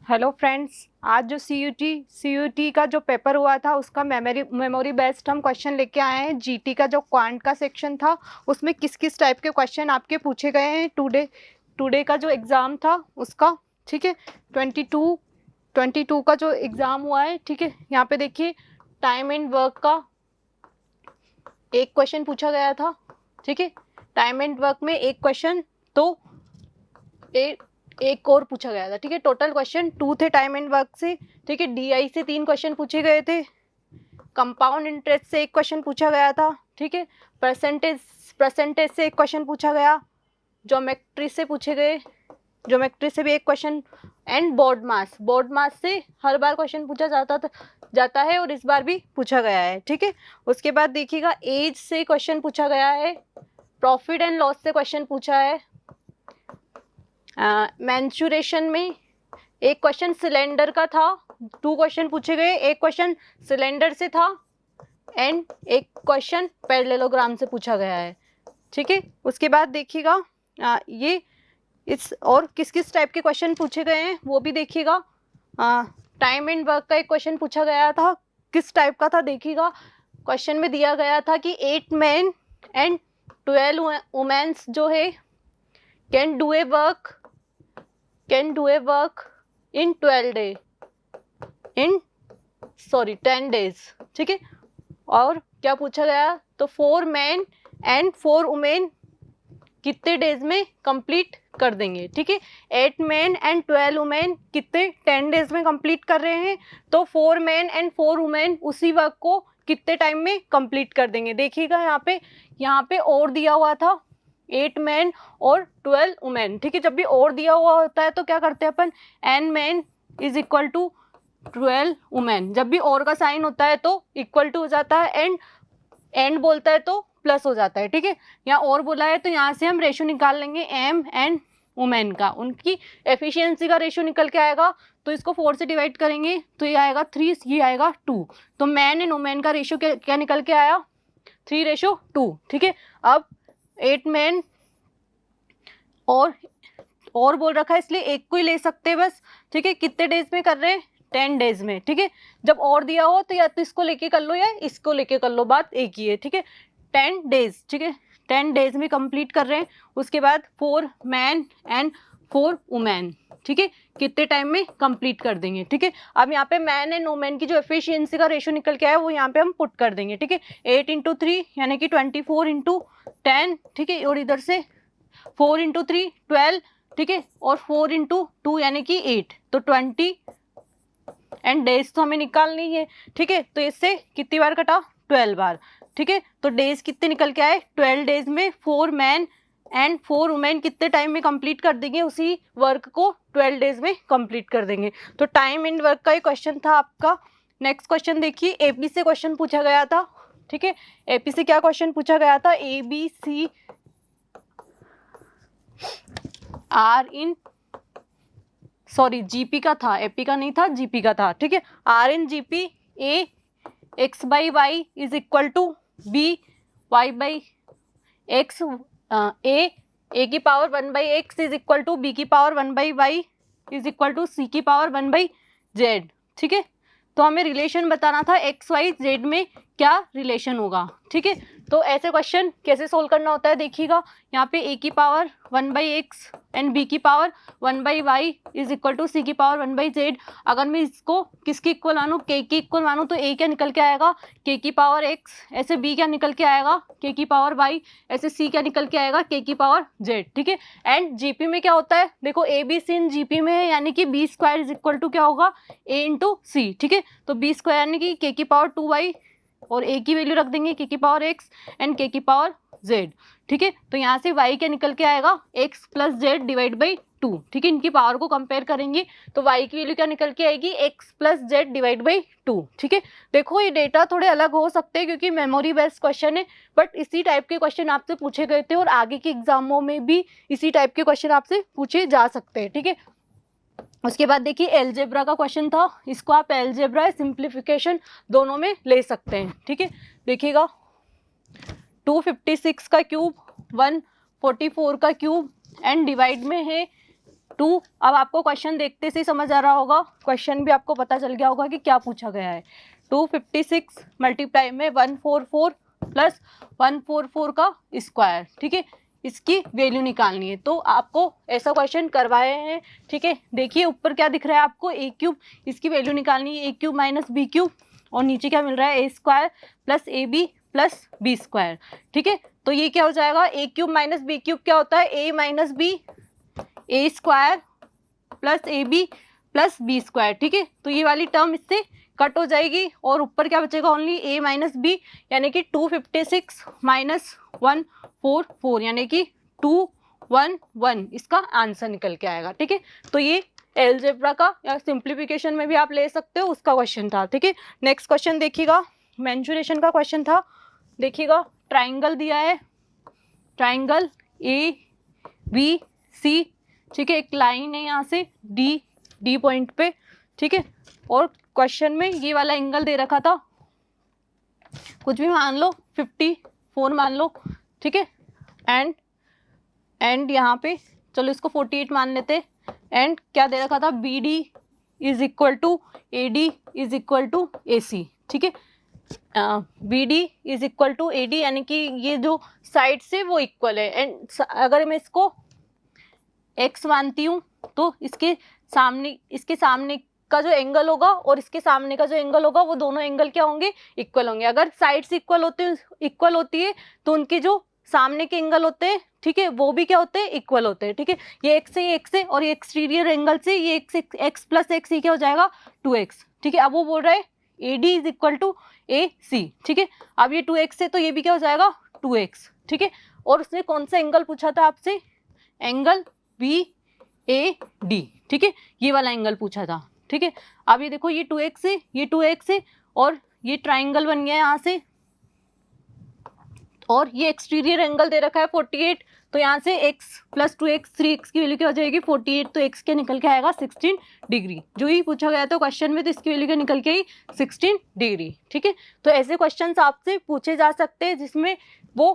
Hello friends, आज जो सी U T का जो पेपर हुआ था उसका मेमोरी बेस्ड हम क्वेश्चन लेके आए हैं। जीटी का जो क्वांट का सेक्शन था उसमें किस किस टाइप के क्वेश्चन आपके पूछे गए हैं टुडे का जो एग्ज़ाम था उसका। ठीक है, 22 का जो एग्ज़ाम हुआ है। ठीक है, यहाँ पे देखिए टाइम एंड वर्क का एक क्वेश्चन पूछा गया था। ठीक है, टाइम एंड वर्क में एक क्वेश्चन, तो एक और पूछा गया था। ठीक है, टोटल क्वेश्चन 2 थे टाइम एंड वर्क से। ठीक है, डीआई से 3 क्वेश्चन पूछे गए थे, कंपाउंड इंटरेस्ट से एक क्वेश्चन पूछा गया था। ठीक है, परसेंटेज से एक क्वेश्चन पूछा गया, ज्योमेट्री से पूछे गए, ज्योमेट्री से भी एक क्वेश्चन, एंड बोर्ड मास से हर बार क्वेश्चन पूछा जाता है और इस बार भी पूछा गया है। ठीक है, उसके बाद देखिएगा एज से क्वेश्चन पूछा गया है, प्रॉफिट एंड लॉस से क्वेश्चन पूछा है, मेंसुरेशन में एक क्वेश्चन सिलेंडर का था, 2 क्वेश्चन पूछे गए, एक क्वेश्चन सिलेंडर से था एंड एक क्वेश्चन पैरेललोग्राम से पूछा गया है। ठीक है, उसके बाद देखिएगा ये इस और किस किस टाइप के क्वेश्चन पूछे गए हैं वो भी देखिएगा। टाइम एंड वर्क का एक क्वेश्चन पूछा गया था, किस टाइप का था देखिएगा। क्वेश्चन में दिया गया था कि 8 men एंड 12 वुमेन्स जो है can do a work in 10 days। ठीक है, और क्या पूछा गया, तो 4 men एंड 4 women कितने डेज में कंप्लीट कर देंगे। ठीक है, 8 men एंड 12 women कितने 10 डेज में कंप्लीट कर रहे हैं, तो 4 men एंड 4 women उसी वर्क को कितने टाइम में कंप्लीट कर देंगे। देखिएगा यहाँ पे और दिया हुआ था 8 men और 12 women। ठीक है, जब भी और दिया हुआ होता है तो क्या करते हैं अपन, n men is equal to 12 women। जब भी और का साइन होता है तो इक्वल टू हो जाता है, एंड बोलता है तो प्लस हो जाता है। ठीक है, यहाँ और बोला है तो यहाँ से हम रेशो निकाल लेंगे m एंड वुमेन का, उनकी एफिशिएंसी का रेशो निकल के आएगा, तो इसको 4 से डिवाइड करेंगे तो ये आएगा 3, ये आएगा 2, तो मैन एंड वुमेन का रेशो क्या निकल के आया, 3:2। ठीक है, अब 8 men और बोल रखा है इसलिए एक को ही ले सकते हैं बस। ठीक है, कितने डेज में कर रहे हैं, 10 डेज में। ठीक है, जब और दिया हो तो या तो इसको लेके कर लो या इसको लेके कर लो, बात एक ही है। ठीक है, 10 डेज। ठीक है, 10 डेज में कंप्लीट कर रहे हैं। उसके बाद 4 men एंड 4 women। ठीक है, कितने टाइम में कंप्लीट कर देंगे। ठीक है, अब यहाँ पे मैन एंड वुमेन की जो एफिशिएंसी का रेशो निकल के आया वो यहाँ पे हम पुट कर देंगे। ठीक है, 8 × 3 यानी कि 24 × 10। ठीक है, और इधर से 4 × 3 12। ठीक है, और 4 × 2 यानी कि 8, तो 20 एंड डेज तो हमें निकालनी है। ठीक है, तो इससे कितनी बार कटा, 12 बार। ठीक है, तो डेज कितने निकल के आए, 12 डेज में 4 men एंड 4 women कितने टाइम में कंप्लीट कर देंगे, उसी वर्क को 12 डेज में कंप्लीट कर देंगे। तो टाइम एंड वर्क का ये क्वेश्चन था आपका। नेक्स्ट क्वेश्चन देखिए, एपी से क्वेश्चन पूछा गया था। ठीक है, एपी से क्या क्वेश्चन पूछा गया था, ABC आर इन जीपी का था, एपी का नहीं था, जीपी का था। ठीक है, are in GP A x/y is equal to B y/x, A की power 1/x is equal to B की power 1/y is equal to C की पावर 1/z। ठीक है, तो हमें रिलेशन बताना था एक्स वाई जेड में क्या रिलेशन होगा। ठीक है, तो ऐसे क्वेश्चन कैसे सोल्व करना होता है देखिएगा। यहाँ पे ए की पावर 1/x एंड बी की power 1/y is equal to C की पावर 1/z। अगर मैं इसको किसकी इक्वल मानूँ, के की इक्वल मानूँ, तो ए क्या निकल के आएगा, के की पावर x, ऐसे बी क्या निकल के आएगा, के की पावर y, ऐसे सी क्या निकल के आएगा, के की पावर z। ठीक है, एंड जीपी में क्या होता है, देखो A B C in GP में है, यानी कि b square is equal to क्या होगा, ए इंटू सी। ठीक है, तो बी स्क्वायर यानी कि के की पावर 2y और ए की वैल्यू रख देंगे के की पावर x एंड के की पावर z। ठीक है, तो यहाँ से y क्या निकल के आएगा, x plus Z divide by 2। ठीक है, इनकी पावर को कंपेयर करेंगे तो y की वैल्यू क्या निकल के आएगी, x plus Z divide by 2। ठीक है, देखो ये डेटा थोड़े अलग हो सकते हैं क्योंकि मेमोरी बेस्ड क्वेश्चन है, बट इसी टाइप के क्वेश्चन आपसे पूछे गए थे और आगे के एग्जामों में भी इसी टाइप के क्वेश्चन आपसे पूछे जा सकते हैं। ठीक है, उसके बाद देखिए एलजेब्रा का क्वेश्चन था, इसको आप एलजेब्रा सिंप्लीफिकेशन दोनों में ले सकते हैं। ठीक है, देखिएगा 256 का क्यूब, 144 का क्यूब एंड डिवाइड में है 2। अब आपको क्वेश्चन देखते से ही समझ आ रहा होगा, क्वेश्चन भी आपको पता चल गया होगा कि क्या पूछा गया है। 256 मल्टीप्लाई में 144 प्लस 144 का स्क्वायर, ठीक है, इसकी वैल्यू निकालनी है। तो आपको ऐसा क्वेश्चन करवाए हैं, ठीक है। देखिए ऊपर क्या दिख रहा है आपको, ए क्यूब, इसकी वैल्यू निकालनी है, A cube minus B cube, और नीचे क्या मिल रहा है, A square plus A B plus B square, ठीक है। तो ये क्या हो जाएगा, A cube minus B cube क्या होता है, A minus B, A square plus A B plus B square, ठीक है। तो ये वाली टर्म इससे कट हो जाएगी और ऊपर क्या बचेगा, ओनली ए माइनस बी, यानी कि 256 माइनस 144 यानी कि 211 इसका आंसर निकल के आएगा, ठीक है। तो ये एलजेब्रा का या सिंप्लीफिकेशन में भी आप ले सकते हो, उसका क्वेश्चन था, ठीक है। नेक्स्ट क्वेश्चन देखिएगा, मेंसुरेशन का क्वेश्चन था। देखिएगा ट्राइंगल दिया है, ट्राइंगल ए बी सी, ठीक है, एक लाइन है यहाँ से डी पॉइंट पे, ठीक है। और क्वेश्चन में ये वाला एंगल दे रखा था, कुछ भी मान लो, 54 मान लो, ठीक है। एंड यहाँ पे चलो इसको 48 मान लेते। एंड क्या दे रखा था, B D is equal to A D is equal to A C, ठीक है। B D is equal to A D यानी कि ये जो साइड से वो इक्वल है। एंड अगर मैं इसको x मानती हूँ तो इसके सामने का जो एंगल होगा और इसके सामने का जो एंगल होगा वो दोनों एंगल क्या होंगे, इक्वल होंगे। अगर साइड्स इक्वल होती है तो उनके जो सामने के एंगल होते हैं, ठीक है, वो भी क्या होते हैं, इक्वल होते हैं, ठीक है। ये x से और ये एक्सटीरियर एंगल से ये x प्लस x ये क्या हो जाएगा 2x, ठीक है। अब वो बोल रहा है A D is equal to A C, ठीक है। अब ये 2x है तो ये भी क्या हो जाएगा 2x, ठीक है। और उसने कौन सा एंगल पूछा था आपसे, एंगल बी ए डी, ठीक है, ये वाला एंगल पूछा था, ठीक है। अब ये देखो ये 2x है, ये 2x है और ये ट्राइंगल बन गया यहाँ से, और ये एक्सटीरियर एंगल दे रखा है 48, तो यहाँ से x प्लस 2x 3x की वैल्यू क्या हो जाएगी 48, तो x के निकल के आएगा 16 डिग्री। जो ही पूछा गया था क्वेश्चन में, तो इसकी वैल्यू क्या निकल के आई 16 डिग्री, ठीक है। तो ऐसे क्वेश्चंस आपसे पूछे जा सकते हैं जिसमें वो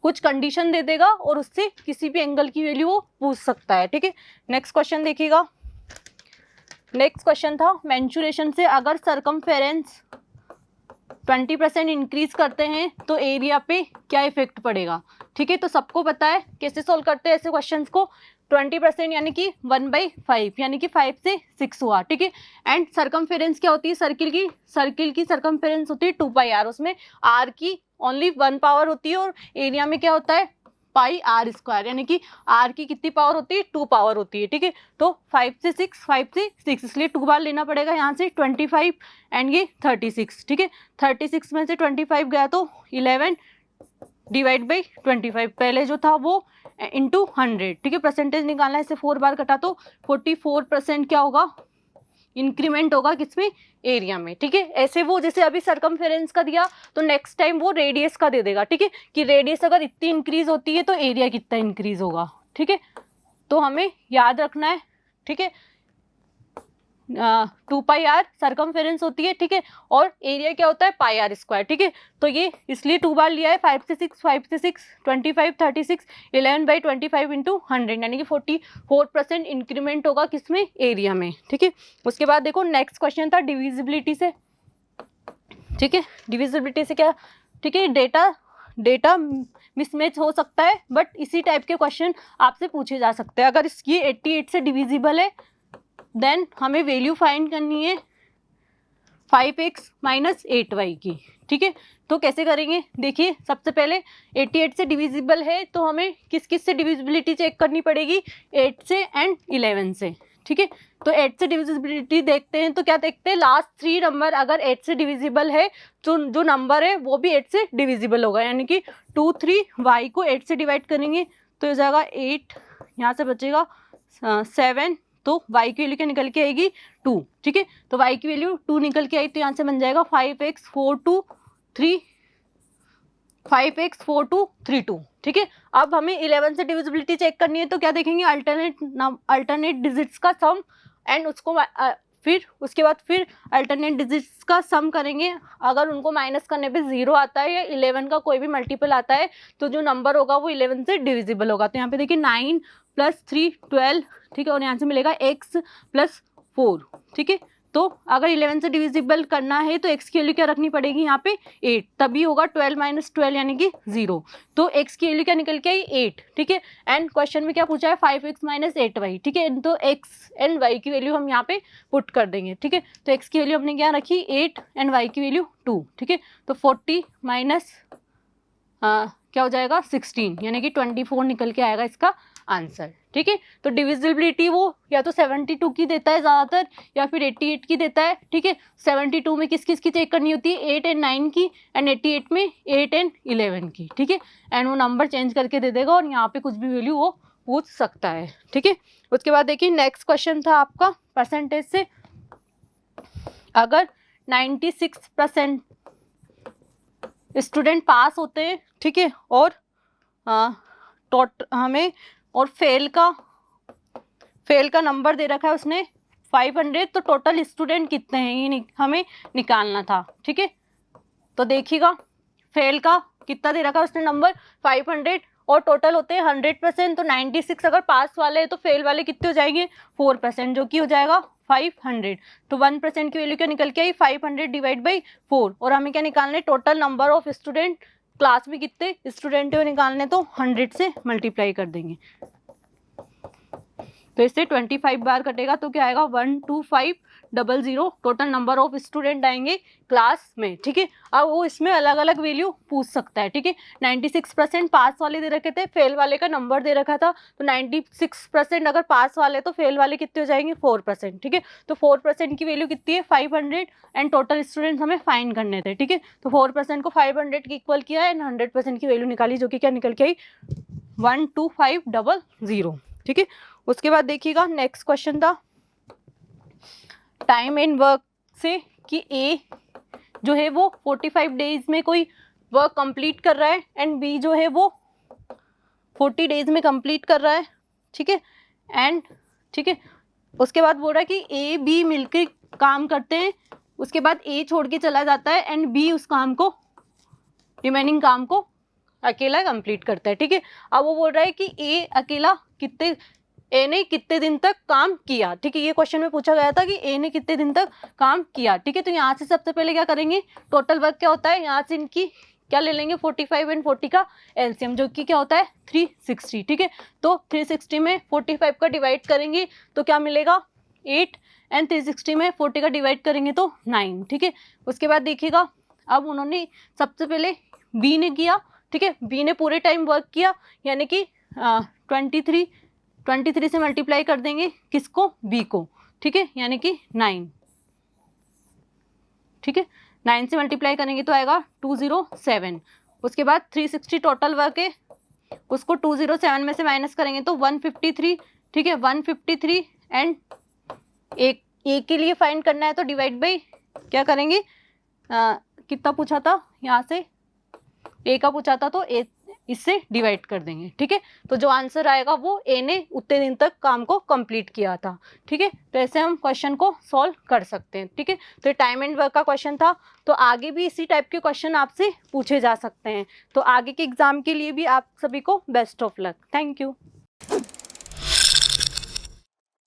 कुछ कंडीशन दे देगा और उससे किसी भी एंगल की वैल्यू वो पूछ सकता है, ठीक है। नेक्स्ट क्वेश्चन देखिएगा, नेक्स्ट क्वेश्चन था मेंसुरेशन से अगर सरकमफेरेंस 20% इंक्रीज करते हैं तो एरिया पे क्या इफेक्ट पड़ेगा, ठीक है। तो सबको पता है कैसे सोल्व करते हैं ऐसे क्वेश्चंस को, 20% यानी कि 1/5 यानी कि 5 से 6 हुआ, ठीक है। एंड सरकमफेरेंस क्या होती है, सर्किल की सरकमफेरेंस होती है 2πr, उसमें r की ओनली 1 पावर होती है और एरिया में क्या होता है पाई आर स्क्वायर, यानी कि r की कितनी पावर होती है 2 पावर होती है, ठीक है। तो 5 से 6 इसलिए 2 बार लेना पड़ेगा यहाँ से 25 एंड ये 36, ठीक है। 36 में से 25 गया तो 11 डिवाइड बाई 25, पहले जो था वो इंटू 100, ठीक है। परसेंटेज निकालना है, इसे 4 बार कटा तो 44% क्या होगा, इंक्रीमेंट होगा किसमें, एरिया में, ठीक है। ऐसे वो जैसे अभी सरकमफेरेंस का दिया तो नेक्स्ट टाइम वो रेडियस का दे देगा, ठीक है, कि रेडियस अगर इतनी इंक्रीज होती है तो एरिया कितना इंक्रीज होगा, ठीक है। तो हमें याद रखना है, ठीक है, 2πr सरकमफेरेंस होती है, ठीक है, और एरिया क्या होता है पाई आर स्क्वायर, ठीक है। तो ये इसलिए 2 बार लिया है, 5 से 6 25 36 11/25 इंटू 100 यानी कि 44% इंक्रीमेंट होगा किसमें, एरिया में, ठीक है। उसके बाद देखो नेक्स्ट क्वेश्चन था डिविजिबिलिटी से, ठीक है। डिविजिबिलिटी से क्या, ठीक है, डेटा मिसमैच हो सकता है, बट इसी टाइप के क्वेश्चन आपसे पूछे जा सकते हैं। अगर ये 88 से डिविजिबल है देन हमें वैल्यू फाइंड करनी है 5x माइनस 8y की, ठीक है। तो कैसे करेंगे, देखिए सबसे पहले 88 से डिविजिबल है तो हमें किस से डिविजिबिलिटी चेक करनी पड़ेगी, 8 से एंड 11 से, ठीक है। तो 8 से डिविजिबिलिटी देखते हैं तो क्या देखते हैं, लास्ट 3 नंबर अगर 8 से डिविजिबल है तो जो नंबर है वो भी 8 से डिविजिबल होगा, यानी कि 2 3 y को 8 से डिवाइड करेंगे तो हो जाएगा 8, यहाँ से बचेगा 7, तो y की वैल्यू क्या निकल के आएगी 2, ठीक है। तो y की वैल्यू 2 निकल के आई तो यहाँ से बन जाएगा 5x 4 2 3 2, ठीक है। अब हमें 11 से डिविजिबिलिटी चेक करनी है तो क्या देखेंगे, अल्टरनेट डिजिट्स का सम एंड उसको फिर उसके बाद फिर अल्टरनेट डिजिट्स का सम करेंगे। अगर उनको माइनस करने पे 0 आता है या 11 का कोई भी मल्टीपल आता है तो जो नंबर होगा वो 11 से डिविजिबल होगा। तो यहाँ पे देखिए 9 + 3 12, ठीक है, और यहाँ से मिलेगा x + 4, ठीक है। तो अगर 11 से डिविजिबल करना है तो x की वैल्यू क्या रखनी पड़ेगी यहाँ पे 8, तभी होगा 12 - 12 यानी कि 0। तो x की वैल्यू क्या निकल के आई 8, ठीक है। एंड क्वेश्चन में क्या पूछा है 5x - 8y, ठीक है। तो x एंड y की वैल्यू हम यहाँ पे पुट कर देंगे, ठीक है। तो x की वैल्यू हमने क्या रखी 8 एंड y की वैल्यू 2, ठीक है। तो 40 माइनस क्या हो जाएगा 16 यानी कि 24 निकल के आएगा इसका आंसर, ठीक है। तो डिविजिबिलिटी वो या तो 72 की देता है ज़्यादातर या फिर 88 की देता है, ठीक है। 72 में किस किस की चेक करनी होती है 8 एंड 9 की, एंड 88 में 8 एंड 11 की, ठीक है। एंड वो नंबर चेंज करके दे देगा और यहाँ पे कुछ भी वैल्यू वो पूछ सकता है, ठीक है। उसके बाद देखिए नेक्स्ट क्वेश्चन था आपका परसेंटेज से। अगर 96% स्टूडेंट पास होते हैं, ठीक है, और हमें और फेल का नंबर दे रखा है उसने 500, तो टोटल स्टूडेंट कितने हैं ये हमें निकालना था, ठीक है। तो देखिएगा फेल का कितना दे रखा है उसने नंबर 500 और टोटल होते हैं 100%। तो 96 अगर पास वाले हैं तो फेल वाले कितने हो जाएंगे 4%, जो कि हो जाएगा 500। तो 1% की वैल्यू क्या निकल के आई 500 / 4। और हमें क्या निकालना है total number of student, class में कितने स्टूडेंट है वो निकालने, तो 100 से मल्टीप्लाई कर देंगे। तो इससे 25 बार कटेगा तो क्या आएगा 12500 टोटल नंबर ऑफ स्टूडेंट आएंगे क्लास में, ठीक है। अब वो इसमें अलग अलग वैल्यू पूछ सकता है, ठीक है। 96% पास वाले दे रखे थे, फेल वाले का नंबर दे रखा था। तो 96% अगर पास वाले तो फेल वाले कितने हो जाएंगे 4%, ठीक है। तो 4% की वैल्यू कितनी है 500 एंड टोटल स्टूडेंट हमें फाइंड करने थे, ठीक है। तो 4% को 500 के इक्वल किया एंड 100% की वैल्यू निकाली, जो कि क्या निकल के आई 12500, ठीक है। उसके बाद देखिएगा नेक्स्ट क्वेश्चन था टाइम एंड वर्क से कि ए जो है वो 45 डेज में कोई वर्क कंप्लीट कर रहा है एंड बी जो है वो 40 डेज में कंप्लीट कर रहा है, ठीक है। एंड ठीक है, उसके बाद बोल रहा है कि ए बी मिलकर काम करते हैं, उसके बाद ए छोड़ के चला जाता है एंड बी उस काम को रिमेनिंग काम को अकेला कंप्लीट करता है, ठीक है। अब वो बोल रहा है कि ए अकेला ए ने कितने दिन तक काम किया, ठीक है। ये क्वेश्चन में पूछा गया था कि ए ने कितने दिन तक काम किया, ठीक है। तो यहाँ से सबसे पहले क्या करेंगे टोटल वर्क क्या होता है, यहाँ से इनकी क्या ले लेंगे 45 एंड 40 का एलसीएम, जो कि क्या होता है 360, ठीक है। तो 360 में 45 का डिवाइड करेंगे तो क्या मिलेगा 8 एंड 360 में 40 का डिवाइड करेंगे तो 9, ठीक है। उसके बाद देखिएगा अब उन्होंने सबसे पहले बी ने किया, ठीक है। बी ने पूरे टाइम वर्क किया यानी कि 23 से मल्टीप्लाई कर देंगे किसको बी को, ठीक है, यानी कि 9, ठीक है। 9 से मल्टीप्लाई करेंगे तो आएगा 207। उसके बाद 360 टोटल वर्क है, उसको 207 में से माइनस करेंगे तो 153, ठीक है। 153 एंड ए के लिए फाइंड करना है तो डिवाइड बाई क्या करेंगे कितना पूछा था, यहाँ से ए का पूछा था तो ए इससे डिवाइड कर देंगे, ठीक है। तो जो आंसर आएगा वो ए ने उतने दिन तक काम को कंप्लीट किया था, ठीक है। तो ऐसे हम क्वेश्चन को सॉल्व कर सकते हैं, ठीक है। तो टाइम एंड वर्क का क्वेश्चन था, तो आगे भी इसी टाइप के क्वेश्चन आपसे पूछे जा सकते हैं। तो आगे के एग्जाम के लिए भी आप सभी को best of luck. Thank you.